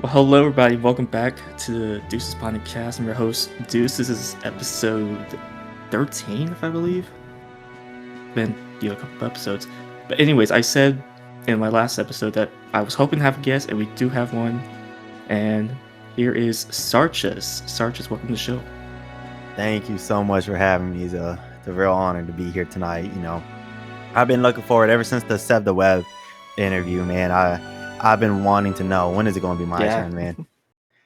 Well, hello everybody. Welcome back to the Deuces Podcast. I'm your host, Deuce. This is episode 13, if I believe. Been a couple of episodes. But anyways, I said in my last episode that I was hoping to have a guest, and we do have one. And here is Sarchusss. Sarchusss, welcome to the show. Thank you so much for having me. It's a real honor to be here tonight. I've been looking forward ever since the Seb the Web interview, man. I've been wanting to know when is it going to be my turn, man.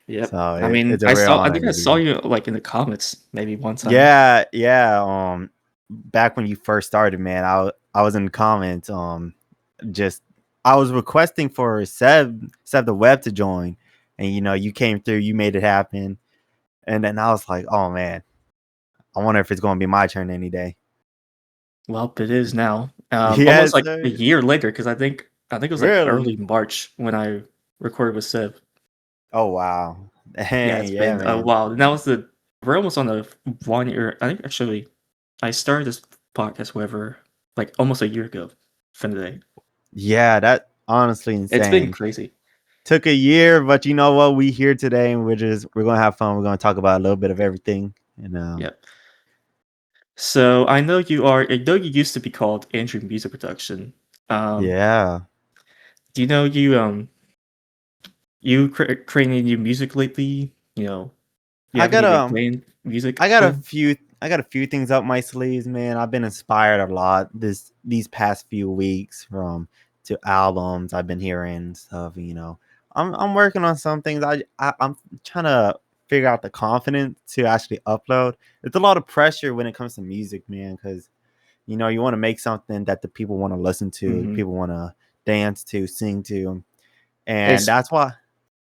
Yep. So I mean, it's a real honor. I think I saw you like in the comments maybe one time. Yeah. Back when you first started, man, I was in the comments. I was requesting for Seb the Web to join, and you came through, you made it happen, and then I was like, oh man, I wonder if it's going to be my turn any day. Well, it is now. Yes, almost like sir. a year later, because I think it was like Really? early March when I recorded with Seb. Oh wow. Yeah, it's been a Man. while. And that was we're almost on the 1 year. I think actually, I started this podcast like almost a year ago from today. Yeah, that honestly insane. It's been crazy. Took a year, but you know what? We here today, and we're gonna have fun. We're gonna talk about a little bit of everything. Yep. So I know you used to be called Andrew Music Production. Yeah. Do you know you creating new music lately? You I got haven't been playing music. I got a few things up my sleeves, man. I've been inspired a lot these past few weeks to albums I've been hearing stuff. I'm working on some things. I'm trying to figure out the confidence to actually upload. It's a lot of pressure when it comes to music, man, because you want to make something that the people want to listen to, Mm-hmm. people want to dance to, sing to, and that's why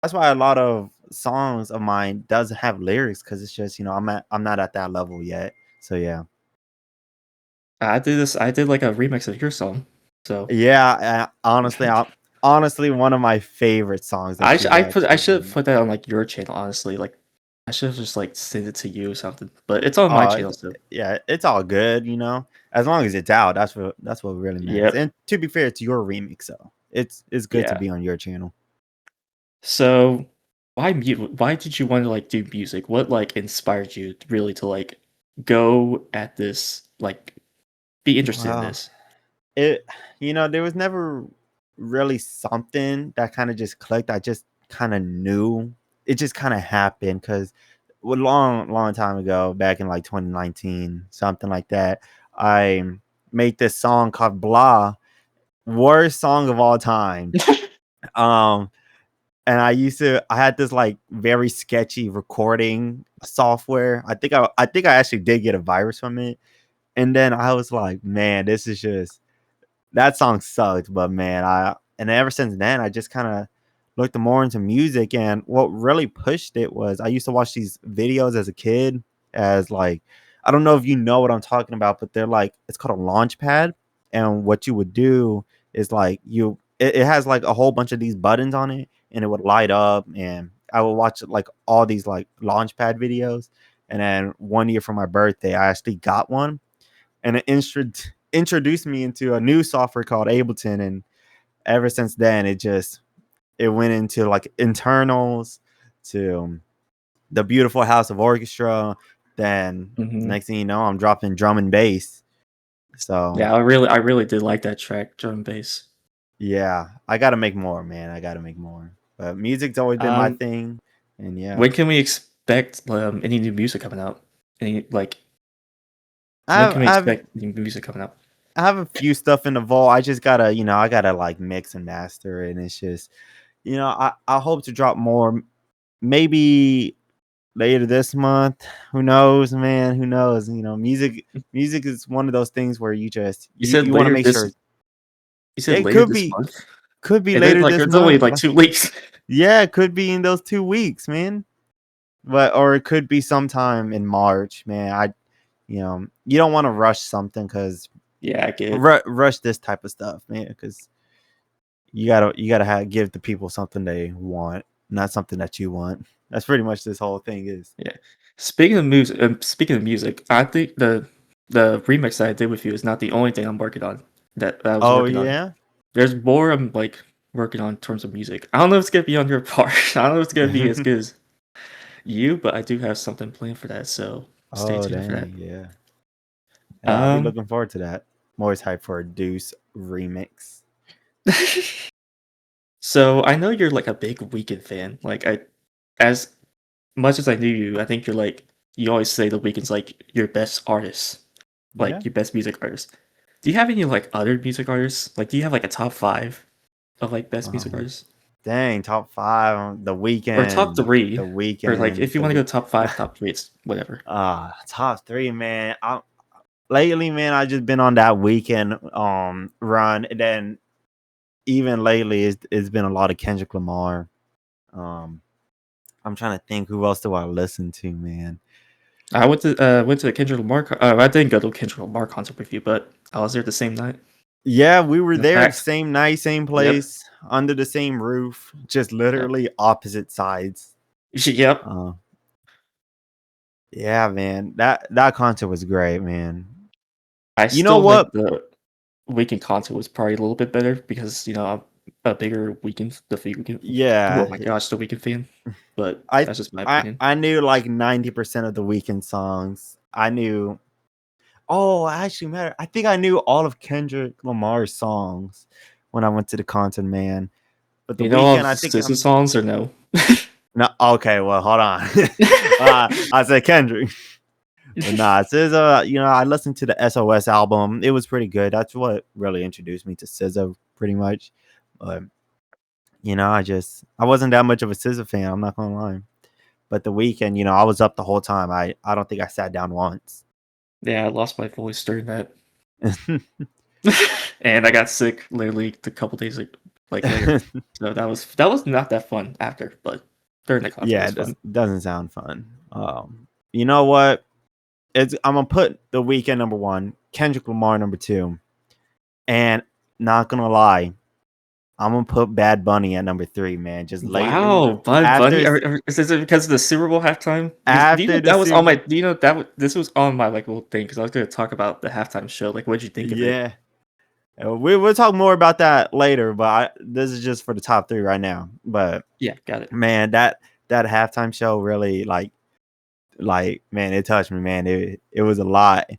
a lot of songs of mine doesn't have lyrics, because it's just I'm not at that level yet. So yeah. I did like a remix of your song. So Yeah, honestly one of my favorite songs that you I should have put that on like your channel, honestly. Like I should have just like sent it to you or something. But it's on my channel, so yeah, it's all good, as long as it's out. That's what really matters. yep. And to be fair, it's your remix, so it's good to Yeah. be on your channel. So why did you want to like do music? What like inspired you really to like go at this, like be interested in Wow. this? There was never really something that kind of just clicked. I just kind of knew. It just kind of happened because a long time ago, back in like 2019, something like that, I made this song called Blah, worst song of all time. um and I had this like very sketchy recording software. I think I actually did get a virus from it. And then I was like, man, this is just that song sucked. But man, and ever since then I just kind of looked more into music. And what really pushed it was I used to watch these videos as a kid, as like, I don't know if you know what I'm talking about, but they're like, it's called a launch pad. And what you would do is like it has like a whole bunch of these buttons on it, and it would light up. And I would watch like all these like launch pad videos. And then one year for my birthday I actually got one, and it introduced me into a new software called Ableton. And ever since then it went into like internals, to the beautiful house of orchestra. Then Mm-hmm. next thing you know, I'm dropping drum and bass. So Yeah, I really did like that track, drum and bass. yeah, I gotta make more, man. I gotta make more. But music's always been my thing. And yeah, When can we expect any new music coming out? Any like when can we I've expect new music coming out? I have a few stuff in the vault. I just gotta, I gotta like mix and master. And it's just, I hope to drop more, maybe later this month. Who knows, man? Who knows? Music is one of those things where you just You said you want to later make this sure. you said It later this month? could be And then later like this it's only month. like 2 weeks. Yeah, it could be in those 2 weeks, man. Or it could be sometime in March, man. You don't want to rush something, because Yeah, I get it. rush this type of stuff, man, because you gotta give the people something they want, not something that you want. That's pretty much this whole thing is. Yeah. Speaking of music, I think the remix that I did with you is not the only thing I'm working on. That I was Oh working on. yeah. There's more I'm like working on in terms of music. I don't know if it's gonna be on your part. I don't know if it's gonna be as good as you, but I do have something planned for that. So stay Oh tuned for that. dang, yeah. Yeah, I'll be Um, looking forward to that. I'm always hyped for a Deuce remix. so I know you're like a big Weekend fan. As much as I knew you, I think you're like you always say the Weeknd's like your best artist, Yeah. like your best music artist. Do you have any like other music artists? Like, do you have like a top five of like best music Um, artists dang, top five. The or top weekend. three? The Or like weekend. if you want to go top five, top three, it's whatever. Top three, man. Lately, man, I just been on that weekend run. And then even lately, it's been a lot of Kendrick Lamar. Um, I'm trying to think who else do I listen to, man. I went to the Kendrick Lamar. I didn't go to a Kendrick Lamar concert with you, but I was there the same night. Yeah, we were In there, fact, same night, same yep, place, under the same roof, just yep, literally opposite sides. yep. Uh, yeah, man, that concert was great, man. I You know still think what? the Weekend concert was probably a little bit better because I'm a bigger Weekend, Weekend. Oh Yeah, my gosh, the Weekend fan. But I that's just my I opinion. I knew like 90% of the Weekend songs. I knew. Oh, actually, matter. I think I knew all of Kendrick Lamar's songs when I went to the concert, man. But the You know all Weekend, of I the think SZA I'm songs or no? no. Okay, well, hold on. I said Kendrick. But nah, SZA, I listened to the SOS album. It was pretty good. That's what really introduced me to SZA pretty much. But I wasn't that much of a SZA fan, I'm not gonna lie. But the weekend, I was up the whole time. I don't think I sat down once. Yeah, I lost my voice during that, and I got sick literally a couple days later. So that was not that fun after, but during the concert Yeah, was it fun. doesn't sound fun. You know what? I'm gonna put the weekend number one, Kendrick Lamar number two, and not gonna lie, I'm gonna put Bad Bunny at number three, man. Just lately, Wow, Bud after Bunny. Is it because of the Super Bowl halftime? Do you know after the that was on Super, my? Do you know this was on my like little thing because I was going to talk about the halftime show. Like, what did you think of it? yeah, we'll talk more about that later. But this is just for the top three right now. But Yeah, got it. man, that halftime show really man, it touched me, man. It was a lot.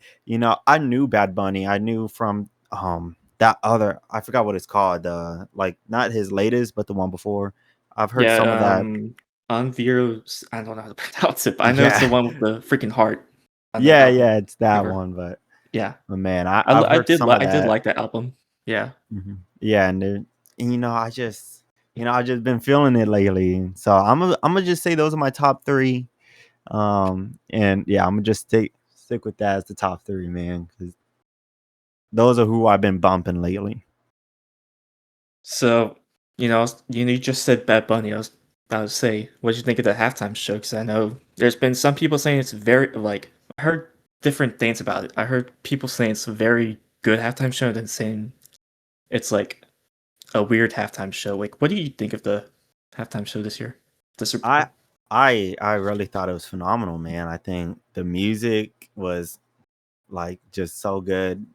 I knew Bad Bunny. I knew from that other, I forgot what it's called. Like not his latest, but the one before. I've heard some of Yeah, that. Unveros. I don't know how to pronounce it, but I know it's Yeah, the one with the freaking heart on the yeah, album yeah. It's that cover. one, but Yeah, man, I've heard some of I did that. like that album. Yeah. Yeah, and I just been feeling it lately. So I'm gonna just say those are my top three. And yeah, I'm gonna just stick with that as the top three, man, because those are who I've been bumping lately. So, you just said Bad Bunny. I was about to say, what did you think of the halftime show? Because I know there's been some people saying it's very like I heard different things about it. I heard people saying it's a very good halftime show, and then saying it's like a weird halftime show. Like, what do you think of the halftime show this year? The Super I Bowl. I really thought it was phenomenal, man. I think the music was like just so good.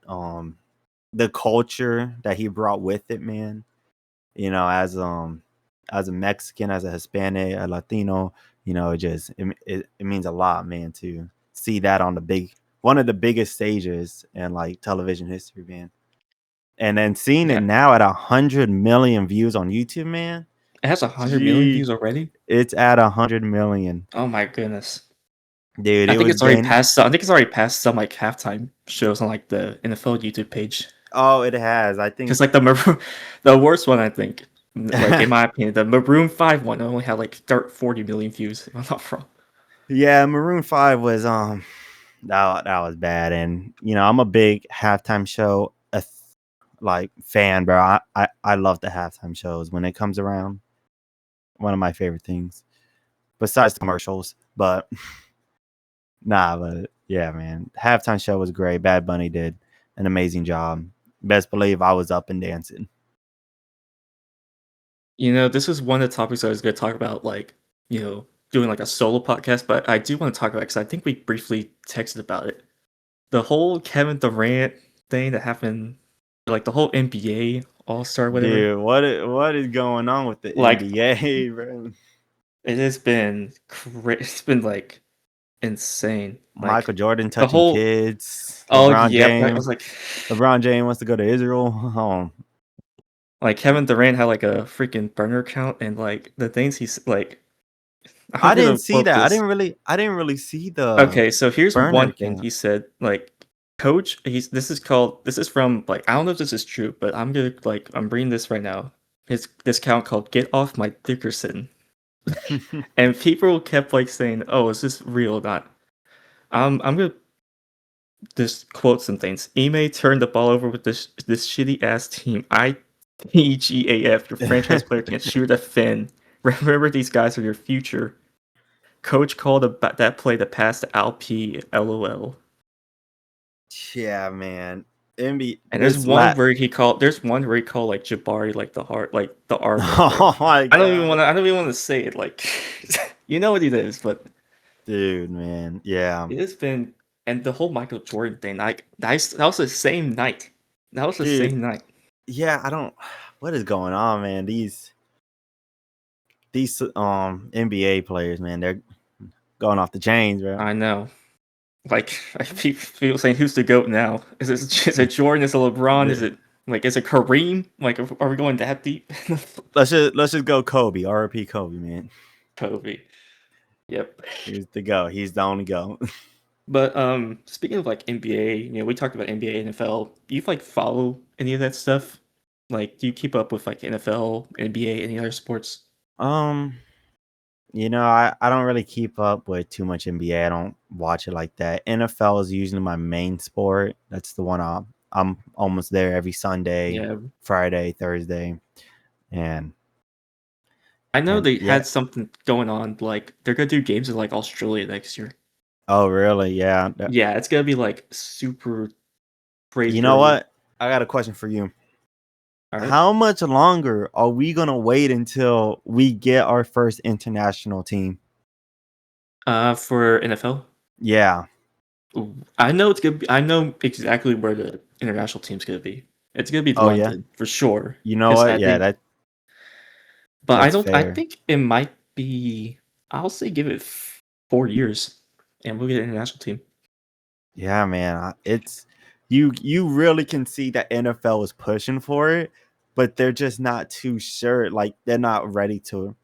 The culture that he brought with it, man. As a Mexican, as a Hispanic, a Latino, it means a lot, man, to see that on one of the biggest stages in like television history, man. And then seeing it Yeah, now at 100 million views on YouTube, man. it has 100 million Gee, views already. it's at 100 million, Oh my goodness. dude. I It think was it's already gain. passed. I think it's already passed some like halftime shows on like the NFL YouTube page. Oh, it has. I Because think. like the worst one, I think, like in my opinion, the Maroon 5 one only had like 40 million views. If I'm not wrong. Yeah, Maroon 5 was that was bad. And I'm a big halftime show like fan, bro. I love the halftime shows when it comes around. One of my favorite things, besides the commercials. But nah, but yeah, man, halftime show was great. Bad Bunny did an amazing job. Best believe I was up and dancing. This is one of the topics I was going to talk about, like doing like a solo podcast. But I do want to talk about because I think we briefly texted about it. The whole Kevin Durant thing that happened, like the whole NBA All-Star, whatever. Dude, what is going on with the Like, NBA, bro? it has been it's been like insane. Michael Like Jordan the touching whole kids. oh yep, I was like LeBron James wants to go to Israel. Oh, like Kevin Durant had like a freaking burner account and like the things he's like I'm I didn't gonna see quote that. this. I didn't really see the Okay, so here's burner one thing account. he said, like coach, this is from like I don't know if this is true, but I'm reading this right now. His this account called Get Off My Dickerson. And people kept like saying, "Oh, is this real or not?" I'm gonna just quote some things. Ime turned the ball over with this shitty ass team. ITGAF, your franchise player can't shoot a fin. Remember, these guys are your future. Coach called that play to pass to Alp. LOL. Yeah, man. NBA And this lat. there's one where he called like Jabari like the heart like the R word, bro. Oh my god. I don't even want to say it. Like, you know what it is, but Dude, man. Yeah. it has been, and the whole Michael Jordan thing. Like that was the same night. That was the Dude, same night. yeah, I don't what is going on, man? These NBA players, man, they're going off the chains, bro. I know. Like I keep people saying, "Who's the goat now? Is it Jordan? Is it LeBron? Is it Kareem? Like, are we going that deep?" Let's just go Kobe. RP Kobe, man. Kobe. Yep. He's the go. He's the only go. But speaking of like NBA, we talked about NBA, NFL. Do you like follow any of that stuff? Like, do you keep up with like NFL, NBA, any other sports? um, I don't really keep up with too much NBA. I don't watch it like that. NFL is usually my main sport. That's the one I'm almost there every Sunday, Yeah, Friday, Thursday, and I know and they yeah. had something going on. Like, they're gonna do games in like Australia next year. Oh, really? Yeah. Yeah, it's gonna be like super You crazy know early. what? I got a question for you. All right. How much longer are we gonna wait until we get our first international team? For NFL, Yeah. I know it's gonna be. I know exactly where the international team's gonna be. It's gonna be Oh yeah. London for sure. You know Because what? I Yeah, think, but I that's don't. I fair. think it might be. I'll say give it 4 years, and we'll get an international team. Yeah, man. It's you really can see that NFL is pushing for it, but they're just not too sure. Like they're not ready to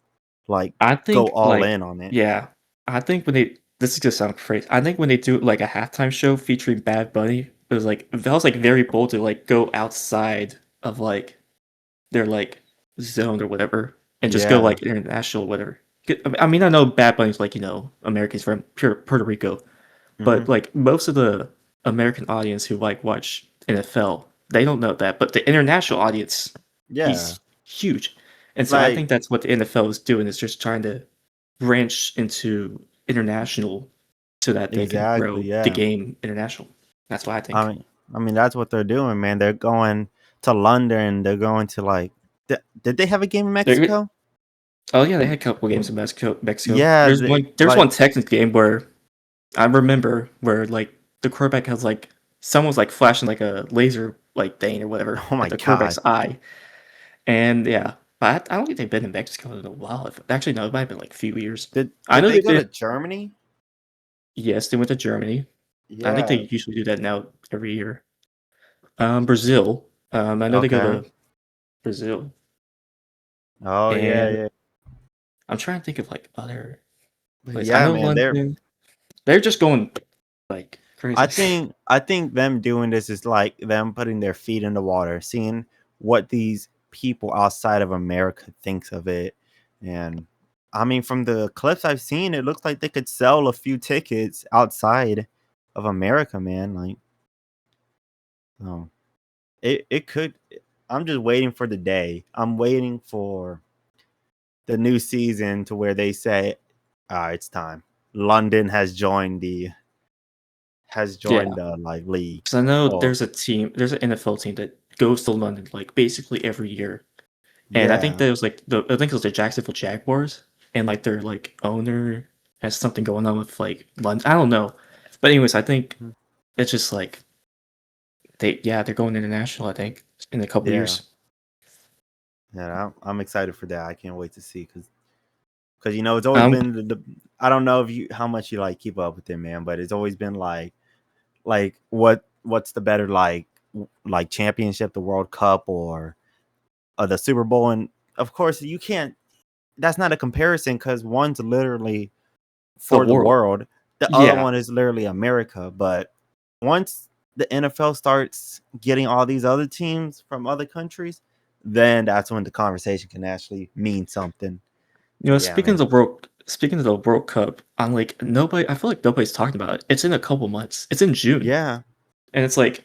like I go think all like in on it. yeah. I think when they this is gonna sound crazy. I think when they do like a halftime show featuring Bad Bunny, that was like very bold to like go outside of like their like zone or whatever and just go Yeah. like international whatever. I mean, I know Bad Bunny's like Americans from Puerto Rico, but Hmm. like most of the American audience who like watch NFL, they don't know that. But the international audience, Yeah. he's huge, and so I Like think that's what the NFL is doing is just trying to branch into international so that they can exactly. grow the Yeah. game international. That's what I I think. mean, that's what they're doing, man. They're going to London. They're going to like. Did they have a game in They're, Mexico? oh yeah, they had a couple games in Mexico. Mexico. Yeah. There's one Texans game where I remember where like the quarterback has like someone was like flashing like a laser like thing or whatever Oh at my the god. quarterback's eye, and yeah, but I don't think they've been in Mexico in a while. Actually, no, it might have been like a few years. I Did know they they've go to been. Germany? Yes, they went to Germany. I think Yeah. they usually do that now every year. Brazil. I know they go Okay. to Brazil, Oh yeah, and yeah. I'm trying to think of like other But places. I yeah, know man. London. They're just going like crazy. I think them doing this is like them putting their feet in the water, seeing what these people outside of America thinks of it. And I mean, from the clips I've seen, it looks like they could sell a few tickets outside of America, man. Like, um, it could. I'm just waiting for the day. I'm waiting for the new season to where they say, it's time. London has Yeah. joined the like league. Because I know Oh there's an NFL team that goes to London like basically every year, and I think yeah. that was like I think it was the Jacksonville Jaguars, and like their like owner has something going on with like London. I don't know, but anyways, I think it's just like they're going international. I think in a couple Yeah. years. Yeah, I'm excited for that. I can't wait to see because it's always Um, been the I don't know if you how much you like keep up with it, man, but it's always been like what's the better like championship, the World Cup or the Super Bowl, and of course you can't. That's not a comparison because one's literally the for the world. world, the other Yeah. one is literally America. But once the NFL starts getting all these other teams from other countries, then that's when the conversation can actually mean something. Yeah, man. Speaking of the World Cup, I'm like nobody. I feel like nobody's talking about it. It's in a couple months. It's in June, Yeah, and it's like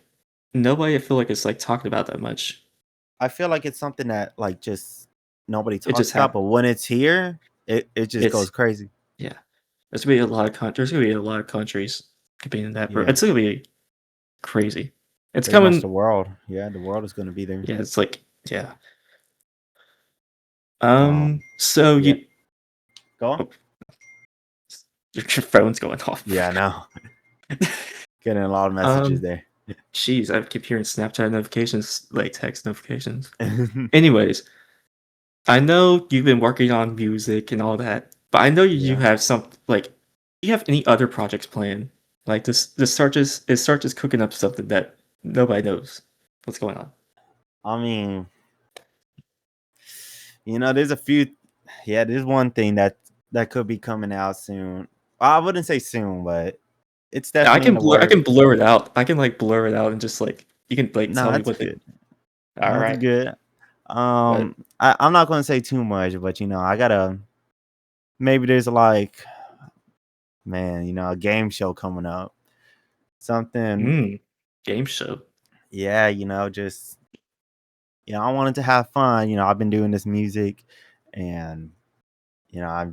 nobody. I feel like is like talking about that much. I feel like it's something that like just nobody It talks just about, happened. but when it's here, it just goes It's crazy. yeah. There's gonna be a lot of there's gonna be a lot of countries competing in that. Yeah, It's gonna be crazy. It's pretty much the coming. world. Yeah, the world is going to be there. Yeah. It's like yeah. Um, So yeah, you. go on. Oh, your phone's going off. Yeah, no, getting a lot of messages um. there. Jeez, I keep hearing Snapchat notifications, like text notifications. Anyways, I know you've been working on music and all that, but I know you Yeah, have some like. Do you have any other projects planned? Like this Sarchusss cooking up something that nobody knows what's going on. I mean, there's a few. Yeah, there's one thing that could be coming out soon. I wouldn't say soon, but it's Yeah, definitely in the I work. can blur it out. I can like blur it out and just like you can like No, tell me that's what the. good. All That's right, good. but I'm not gonna say too much, but I gotta maybe there's like man, a game show coming up. Something, mm, game show. yeah, just I wanted to have fun. I've been doing this music and I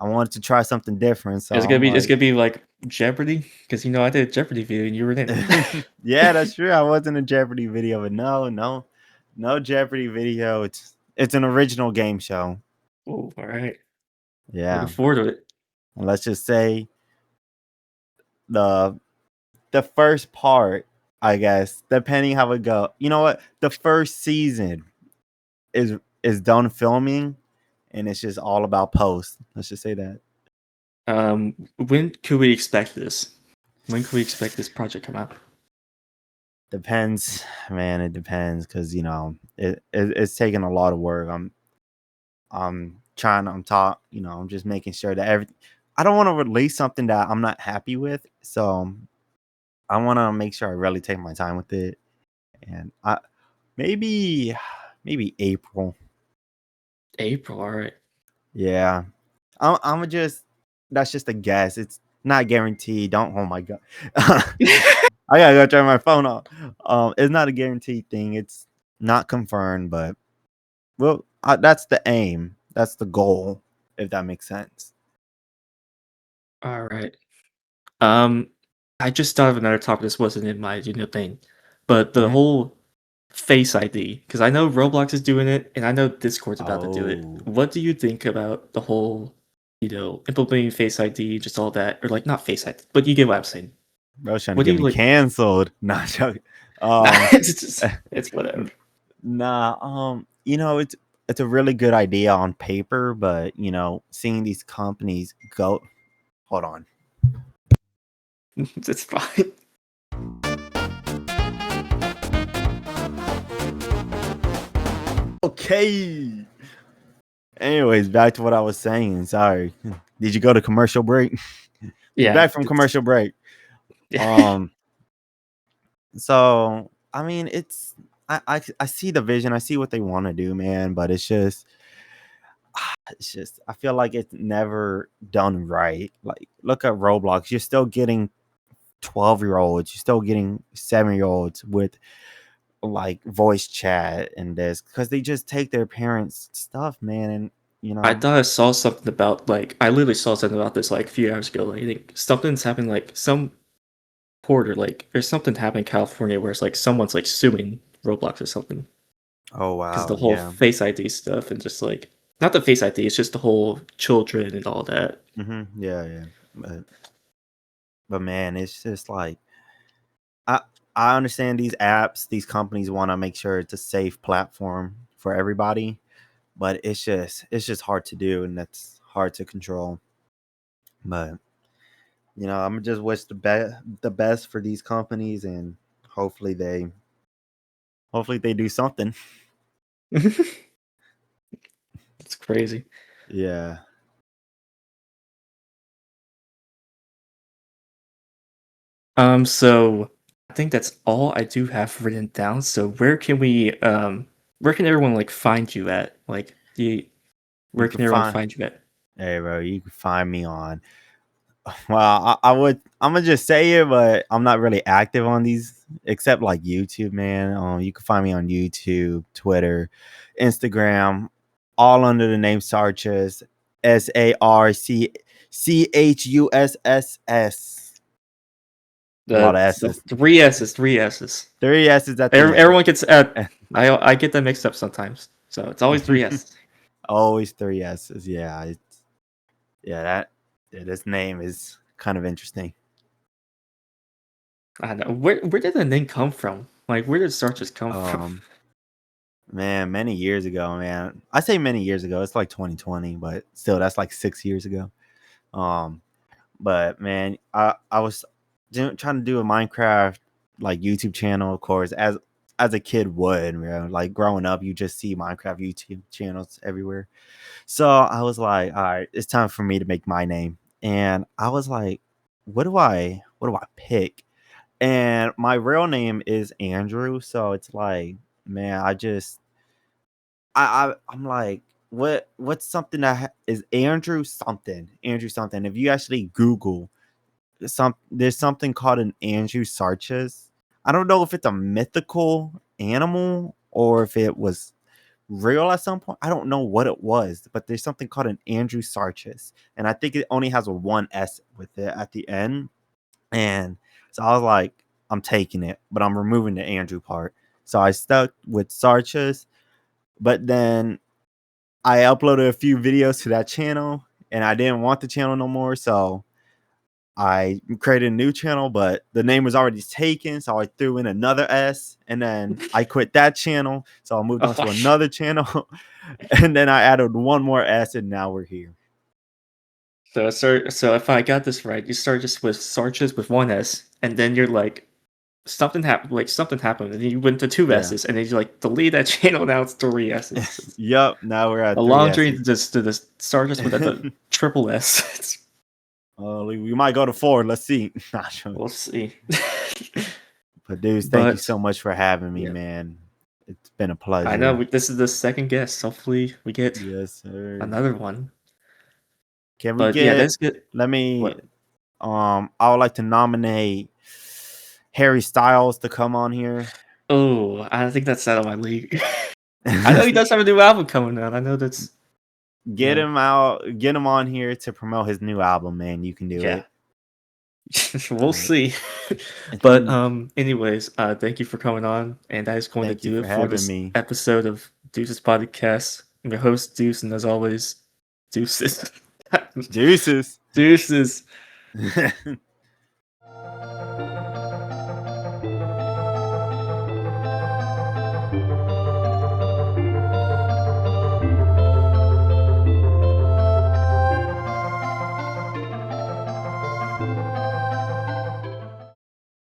wanted to try something different. So I'm It's like gonna be like Jeopardy because I did a Jeopardy video and you were in it. yeah, that's true. I was in a Jeopardy video, but no Jeopardy video. It's an original game show. Oh, all right. Looking Yeah. forward to it. And let's just say the the first part, I guess, depending how it go. You know what? The first season is done filming and it's just all about post. Let's just say that. When could we expect this? When could we expect this project come out? Depends, man. It depends because it's taking a lot of work. I'm trying. I'm just making sure that I don't want to release something that I'm not happy with. So I want to make sure I really take my time with it. And maybe maybe April. April, all right. Yeah, I'm just that's just a guess. It's not guaranteed. Don't. Oh my god. I gotta go turn my phone off. It's not a guaranteed thing. It's not confirmed, but well, that's the aim. That's the goal. If that makes sense. All right. Um, I just thought of another topic. This wasn't in my thing, but the Mhm. whole Face ID because I know Roblox is doing it and I know Discord's about to do it. Oh, What do you think about the whole, implementing Face ID, just all that, or like not Face ID, but you get what I'm saying. bro's trying to What do get you me like? canceled. Not joking. Nah, Um, it's whatever. nah. It's a really good idea on paper, but seeing these companies go. Hold on. It's fine. Okay. Anyways, back to what I was saying. Sorry. Did you go to commercial break? We're Yeah, back from commercial break. yeah. Um, so I mean, I see the vision. I see what they want to do, man. But it's just I feel like it's never done right. Like, look at Roblox. You're still getting 12-year-olds. You're still getting 7-year-olds with like voice chat and this because they just take their parents' stuff, man. And you I know, thought I saw something about like I literally saw something about this like a few hours ago. Like, I think something's happened, like some quarter, like there's something happening in California where it's like someone's like suing Roblox or something oh because the wow, whole yeah. Face ID stuff and just like not the Face ID, it's just the whole children and all that. Yeah, yeah. But man, it's just like I I understand these apps, these companies want to make sure it's a safe platform for everybody, but it's just hard to do, and that's hard to control. But I'm gonna just wish the best for these companies, and hopefully they do something. It's crazy. Yeah. So I think that's all I do have written down. So where can everyone like find you at? Like You where can can everyone find find you at? Hey bro, you can find me on well, I'm gonna just say it, but I'm not really active on these except like YouTube, man. You can find me on YouTube, Twitter, Instagram, all under the name Sarchusss, Sarchusss. A lot of The S's. three S's, three S's. 3 S's at the end. Everyone gets I get that mixed up sometimes. So it's always three S's. Always 3 S's. Yeah, this name is kind of interesting. I don't know. Where did the name come from? Like where did Sarchusss come from? Man, many years ago, man. I say many years ago. It's like 2020, but still, that's like 6 years ago. Um, but man, I was trying to do a Minecraft like YouTube channel, of course, as a kid would, like growing up, you just see Minecraft YouTube channels everywhere. So I was like, all right, it's time for me to make my name. And I was like, what do I pick? And my real name is Andrew, so it's like, man, I'm like, what's something that is Andrew something. If you actually Google there's something called an Andrew Sarchusss. I don't know if it's a mythical animal or if it was real at some point. I don't know what it was, but there's something called an Andrew Sarchusss, and I think it only has a one S with it at the end. And so I was like, I'm taking it, but I'm removing the Andrew part. So I stuck with Sarchusss, but then I uploaded a few videos to that channel and I didn't want the channel no more. So I created a new channel, but the name was already taken. So I threw in another S and then I quit that channel. So I moved on to another channel and then I added one more S and now we're here. So if I got this right, you start just with Sarchusss with one S, and then you're like something happened, and then you went to two Yeah. S's, and then you like delete that channel. Now it's three S's. Yep. Now we're at A 3 long S's. journey to this Sarchusss with the triple S. We might go to 4. Let's see. We'll see. But dudes, thank you so much for having me, man. It's been a pleasure. I know this is the second guest. Hopefully, we get another one. Can we get? That's good. Let me. I would like to nominate Harry Styles to come on here. Oh, I think that's out of my league. I know he does have a new album coming out. I know that's. Get him on here to promote his new album, man. You can do it. We'll see. But anyways, thank you for coming on, and that is going to do it for this episode of Deuces Podcast. I'm your host Deuce, and as always, Deuces. Deuces. Deuces.